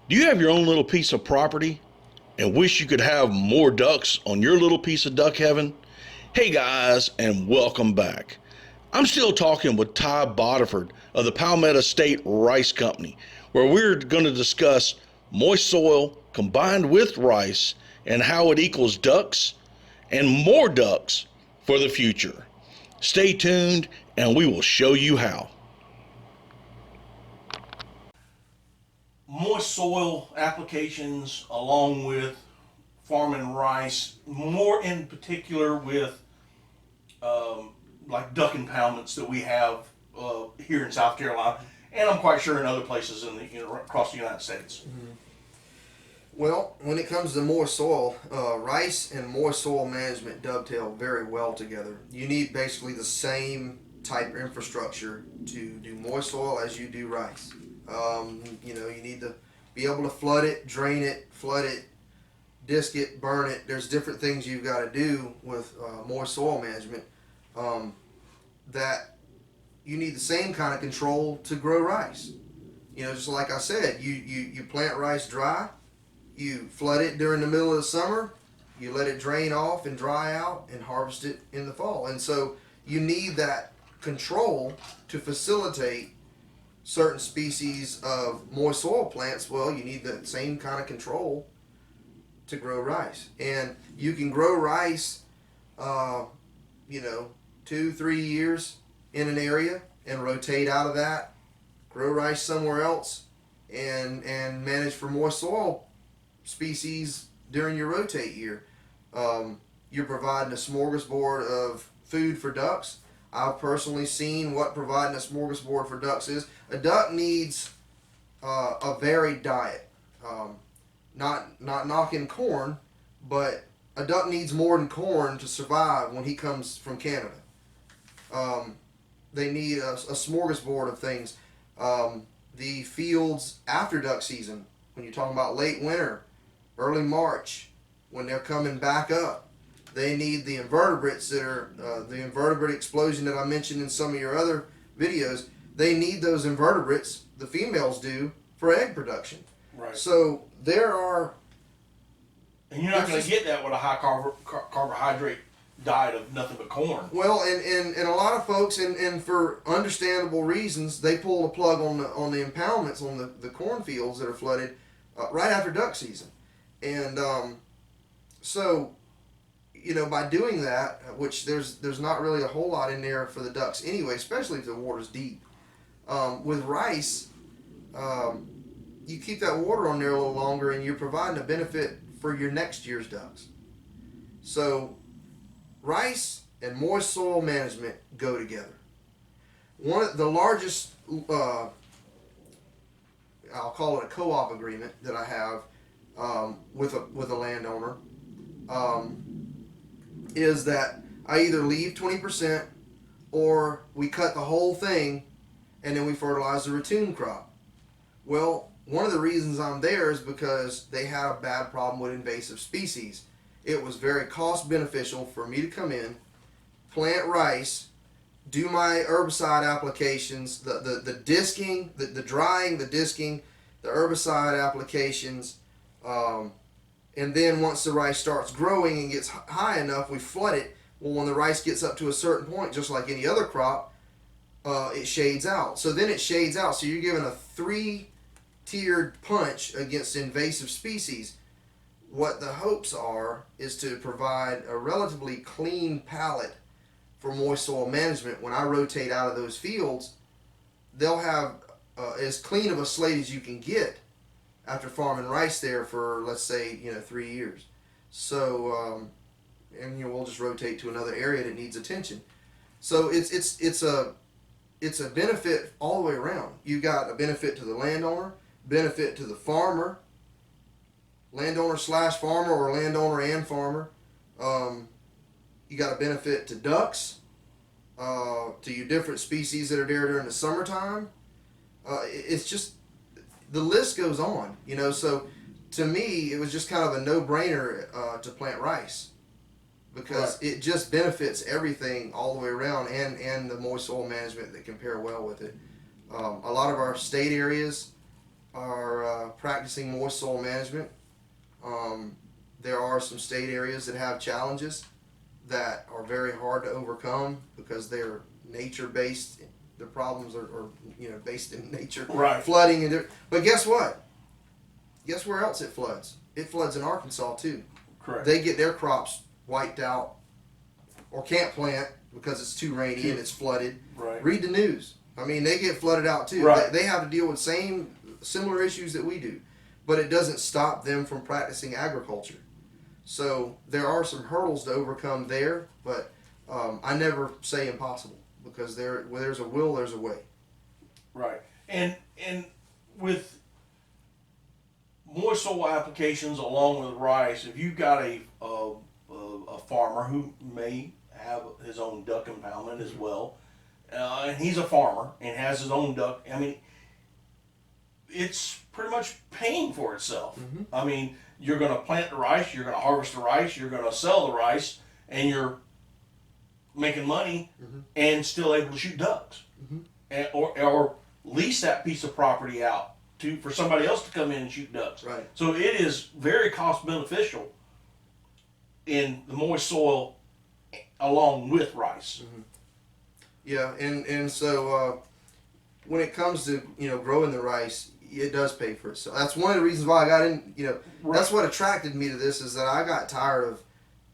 Do you have your own little piece of property and wish you could have more ducks on your little piece of duck heaven? Hey guys, and welcome back. I'm still talking with Ty Bodiford of the Palmetto State Rice Company, where we're going to discuss moist soil combined with rice and how it equals ducks and more ducks for the future. Stay tuned and we will show you how. Moist soil applications along with farming rice, more in particular with like duck impoundments that we have here in South Carolina, and I'm quite sure in other places in the across the United States. Mm-hmm. Well, when it comes to moist soil, rice and moist soil management dovetail very well together. You need basically the same type of infrastructure to do moist soil as you do rice. You need to be able to flood it, drain it, disc it, burn it. There's different things you've got to do with moist soil management that you need the same kind of control to grow rice. Just like I said, you plant rice dry, you flood it during the middle of the summer, you let it drain off and dry out and harvest it in the fall. And so you need that control to facilitate certain species of moist soil plants. Well, you need that same kind of control to grow rice. And you can grow rice, 2-3 years in an area and rotate out of that, grow rice somewhere else, and manage for moist soil species during your rotate year. You're providing a smorgasbord of food for ducks. I've personally seen what providing a smorgasbord for ducks is. A duck needs a varied diet. Not knocking corn, but a duck needs more than corn to survive when he comes from Canada. They need a smorgasbord of things. The fields after duck season, when you're talking about late winter, early March, when they're coming back up, they need the invertebrates that are the invertebrate explosion that I mentioned in some of your other videos. They need those invertebrates, the females do, for egg production. Right. So there are... And you're not going to get that with a high carbohydrate diet of nothing but corn. Well, and a lot of folks, and for understandable reasons, they pull the plug on the impoundments on the cornfields that are flooded right after duck season. And so, by doing that, which there's not really a whole lot in there for the ducks anyway, especially if the water's deep. With rice, you keep that water on there a little longer, and you're providing a benefit for your next year's ducks. So, rice and moist soil management go together. One of the largest, I'll call it a co-op agreement that I have with a landowner, is that I either leave 20% or we cut the whole thing and then we fertilize the ratoon crop. Well, one of the reasons I'm there is because they had a bad problem with invasive species. It was very cost beneficial for me to come in, plant rice, do my herbicide applications, the disking, the drying, the disking, the herbicide applications, and then once the rice starts growing and gets high enough, we flood it. Well, when the rice gets up to a certain point, just like any other crop, it shades out. So then it shades out. So you're given a 3-tiered punch against invasive species. What the hopes are is to provide a relatively clean palette for moist soil management. When I rotate out of those fields, they'll have as clean of a slate as you can get after farming rice there for, let's say, 3 years. So, we'll just rotate to another area that needs attention. So it's a benefit all the way around. You got a benefit to the landowner, benefit to the farmer, landowner/farmer, or landowner and farmer. You got a benefit to ducks, to your different species that are there during the summertime. It's just, the list goes on, so to me it was just kind of a no-brainer to plant rice, because it just benefits everything all the way around, and the moist soil management that can pair well with it. A lot of our state areas are practicing moist soil management. There are some state areas that have challenges that are very hard to overcome because they're nature-based. The problems are based in nature. Right. Flooding but guess what? Guess where else it floods? It floods in Arkansas too. Correct. They get their crops wiped out or can't plant because it's too rainy and it's flooded. Right. Read the news. I mean, they get flooded out too. Right. They have to deal with similar issues that we do, but it doesn't stop them from practicing agriculture. So there are some hurdles to overcome there, but I never say impossible because where there's a will, there's a way. Right. And with moist soil applications along with rice, if you've got a farmer who may have his own duck impoundment as well, and he's a farmer and has his own duck, I mean, it's pretty much paying for itself. Mm-hmm. I mean, you're going to plant the rice, you're going to harvest the rice, you're going to sell the rice, and you're making money and still able to shoot ducks, or lease that piece of property out for somebody else to come in and shoot ducks. Right. So it is very cost beneficial in the moist soil along with rice. Mm-hmm. Yeah, and so when it comes to growing the rice, it does pay for itself. That's one of the reasons why I got in. Right. That's what attracted me to this, is that I got tired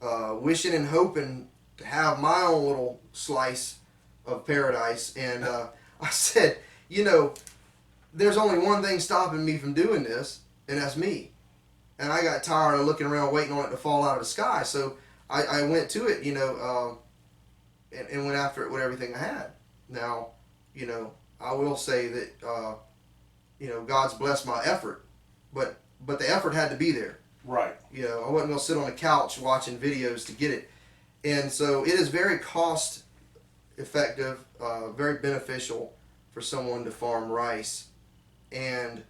of wishing and hoping to have my own little slice of paradise, and I said, there's only one thing stopping me from doing this, and that's me. And I got tired of looking around waiting on it to fall out of the sky, so I went to it, and went after it with everything I had. Now, I will say that, God's blessed my effort, but the effort had to be there. Right. I wasn't going to sit on the couch watching videos to get it. And so it is very cost effective, very beneficial for someone to farm rice and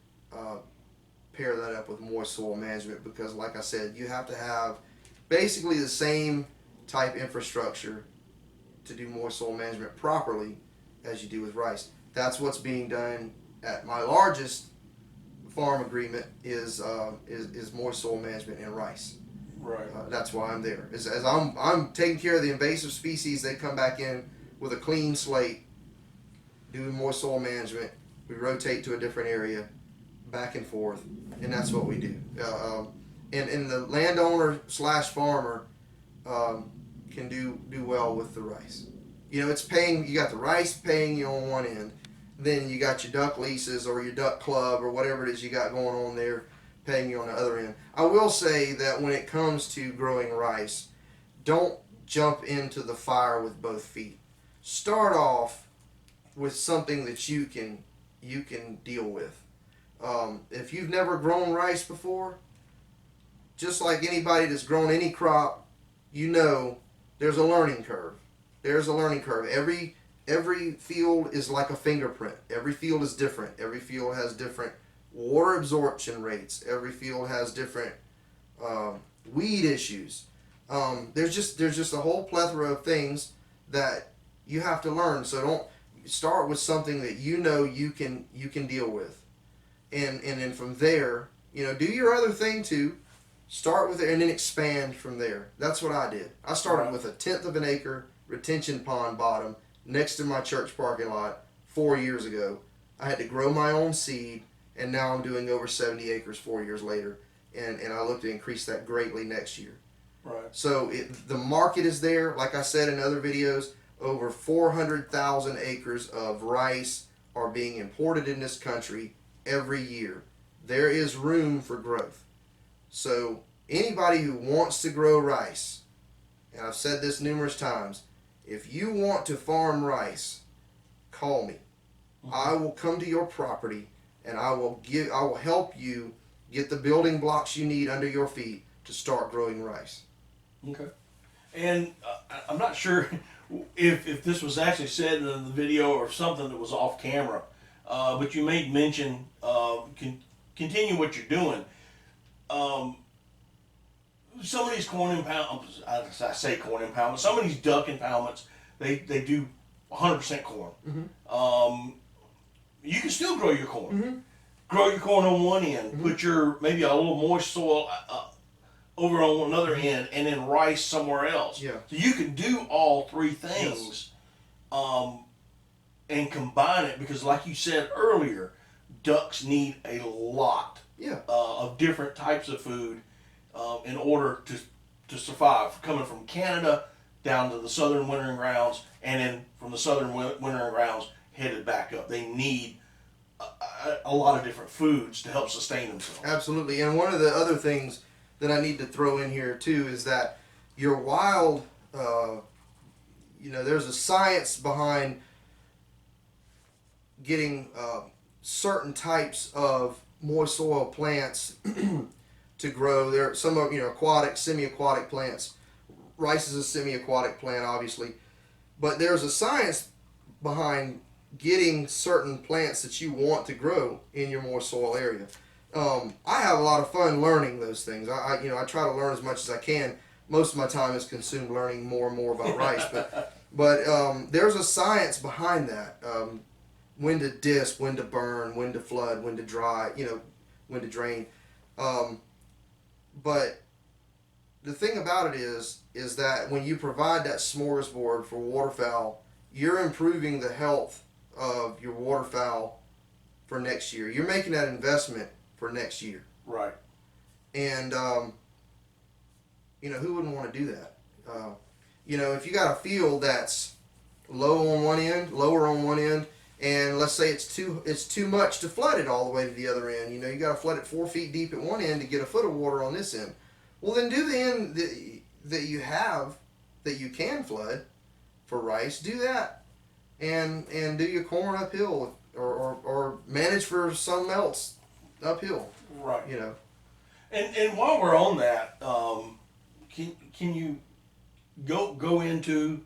pair that up with moist soil management, because like I said, you have to have basically the same type infrastructure to do moist soil management properly as you do with rice. That's what's being done at my largest farm agreement is moist soil management in rice. Right. That's why I'm there. As I'm taking care of the invasive species, they come back in with a clean slate, doing moist soil management. We rotate to a different area, back and forth, and that's what we do. And the landowner / farmer can do well with the rice. It's paying. You got the rice paying you on one end, then you got your duck leases or your duck club or whatever it is you got going on there, paying you on the other end. I will say that when it comes to growing rice, don't jump into the fire with both feet. Start off with something that you can deal with. If you've never grown rice before, just like anybody that's grown any crop, there's a learning curve. There's a learning curve. Every field is like a fingerprint. Every field is different. Every field has different water absorption rates. Every field has different weed issues. There's just a whole plethora of things that you have to learn. So don't start with something that you can deal with, and then from there, do your other thing too. Start with it and then expand from there. That's what I did. I started with 1/10 of an acre retention pond bottom next to my church parking lot 4 years ago. I had to grow my own seed, and now I'm doing over 70 acres 4 years later, and I look to increase that greatly next year. Right. So the market is there. Like I said in other videos, over 400,000 acres of rice are being imported in this country every year. There is room for growth. So anybody who wants to grow rice, and I've said this numerous times, if you want to farm rice, call me. I will come to your property and I will help you get the building blocks you need under your feet to start growing rice. Okay. And I'm not sure if this was actually said in the video or something that was off camera, but you made mention, continue what you're doing. Some of these corn impoundments, I say corn impoundments, some of these duck impoundments, they do 100% corn. Mm-hmm. You can still grow your corn. Mm-hmm. grow your corn on one end, put your maybe a little moist soil over on another end, and then rice somewhere else. Yeah. So you can do all three things, and combine it, because, like you said earlier, ducks need a lot of different types of food in order to survive. Coming from Canada down to the southern wintering grounds, and then from the southern wintering grounds headed back up, they need a lot of different foods to help sustain themselves. Absolutely. And one of the other things that I need to throw in here too is that your wild, there's a science behind getting certain types of moist soil plants to grow. There are some of aquatic, semi-aquatic plants. Rice is a semi-aquatic plant, obviously, but there's a science behind getting certain plants that you want to grow in your moist soil area. I have a lot of fun learning those things. I try to learn as much as I can. Most of my time is consumed learning more and more about rice, but there's a science behind that. When to disc, when to burn, when to flood, when to dry, when to drain. But the thing about it is that when you provide that smorgasbord for waterfowl, you're improving the health of your waterfowl for next year. You're making that investment for next year. Right. And, who wouldn't want to do that? If you got a field that's lower on one end, and let's say it's too much to flood it all the way to the other end. You got to flood it 4 feet deep at one end to get a foot of water on this end. Well, then do the end that you have, that you can flood for rice. Do that, and do your corn uphill, or manage for something else uphill. Right. And while we're on that, can you go into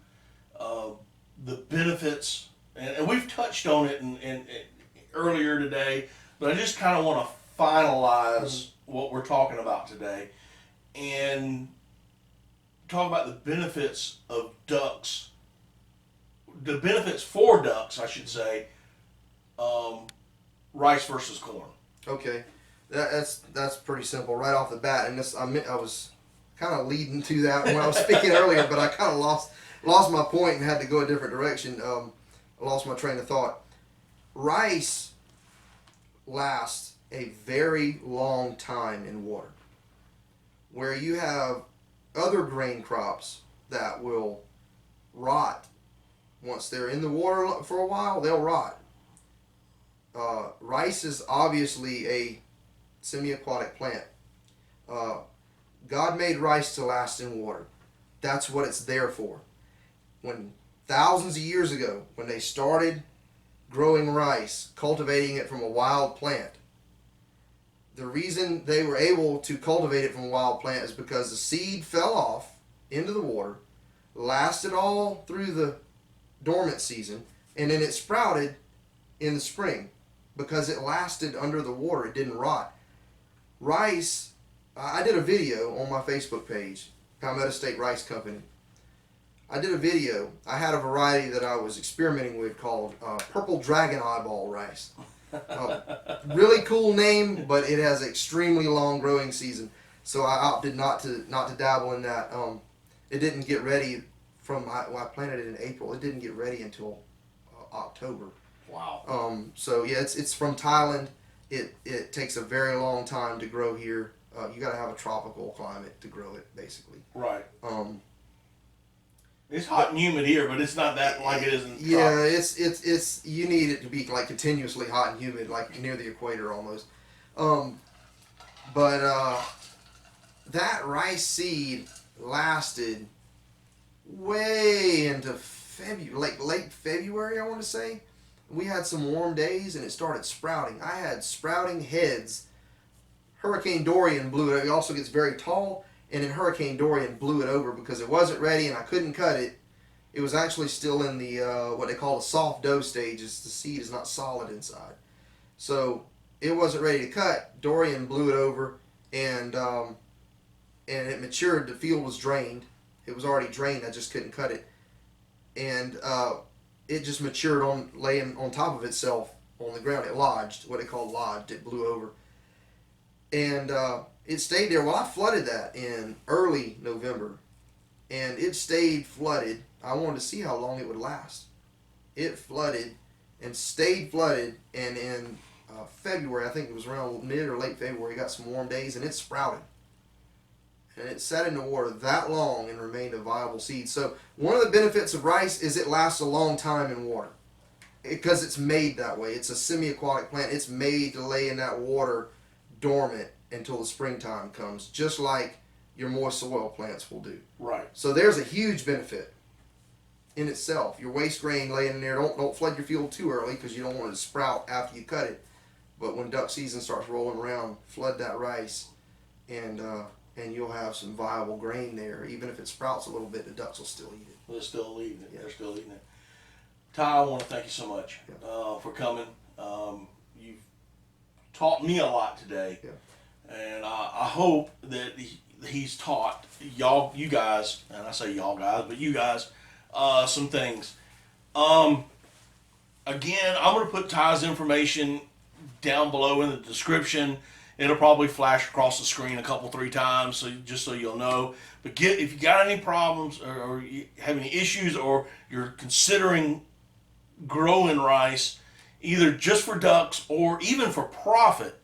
the benefits? And we've touched on it in earlier today, but I just kind of want to finalize what we're talking about today and talk about the benefits of ducks, the benefits for ducks, I should say, rice versus corn. Okay, that's pretty simple right off the bat, and I was kind of leading to that when I was speaking earlier, but I kind of lost my point and had to go a different direction. I lost my train of thought. Rice lasts a very long time in water, where you have other grain crops that will rot. Once they're in the water for a while, they'll rot. Rice is obviously a semi-aquatic plant. God made rice to last in water. That's what it's there for. When thousands of years ago, when they started growing rice, cultivating it from a wild plant, the reason they were able to cultivate it from a wild plant is because the seed fell off into the water, lasted all through the dormant season, and then it sprouted in the spring because it lasted under the water. It didn't rot. Rice, I did a video on my Facebook page, Palmetto State Rice Company. I did a video. I had a variety that I was experimenting with called Purple Dragon Eyeball Rice. Really cool name, but it has extremely long growing season. So I opted not to dabble in that. It didn't get ready I planted it in April. It didn't get ready until October. Wow. So yeah, it's from Thailand. It takes a very long time to grow here. You got to have a tropical climate to grow it, basically. Right. It's hot and humid here, but it's not that like it is in yeah, tropics. it's you need it to be like continuously hot and humid, like near the equator almost. But that rice seed lasted way into February, late February, I want to say. We had some warm days and it started sprouting. I had sprouting heads. Hurricane Dorian blew it. It also gets very tall. And then Hurricane Dorian blew it over because it wasn't ready and I couldn't cut it. It was actually still in the what they call the soft dough stage. The seed is not solid inside. So it wasn't ready to cut. Dorian blew it over and it matured. The field was drained. It was already drained. I just couldn't cut it. And it just matured laying on top of itself on the ground. It lodged, what they call lodged. It blew over. And it stayed there. Well, I flooded that in early November. And it stayed flooded. I wanted to see how long it would last. It flooded and stayed flooded. And in February, I think it was around mid or late February, got some warm days, and it sprouted. And it sat in the water that long and remained a viable seed. So one of the benefits of rice is it lasts a long time in water. Because it's made that way. It's a semi-aquatic plant. It's made to lay in that water dormant until the springtime comes, just like your moist soil plants will do. Right. So there's a huge benefit in itself. Your waste grain laying in there, don't flood your field too early because you don't want it to sprout after you cut it. But when duck season starts rolling around, flood that rice, and you'll have some viable grain there. Even if it sprouts a little bit, the ducks will still eat it. They're still eating it. Yeah. They're still eating it. Ty, I want to thank you so much Yeah. for coming. You've taught me a lot today. Yeah. And I hope that he's taught you guys, and I say y'all guys, but you guys, some things. Again, I'm going to put Ty's information down below in the description. It'll probably flash across the screen a couple, 3 times, just so you'll know. But if you got any problems or you have any issues, or you're considering growing rice, either just for ducks or even for profit,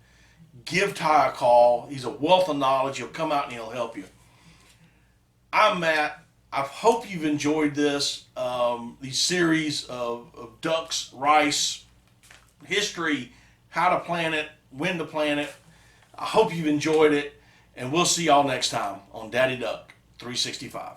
give Ty a call. He's a wealth of knowledge. He'll come out and he'll help you. I'm Matt. I hope you've enjoyed this, these series of ducks, rice, history, how to plant it, when to plant it. I hope you've enjoyed it, and we'll see y'all next time on Daddy Duck 365.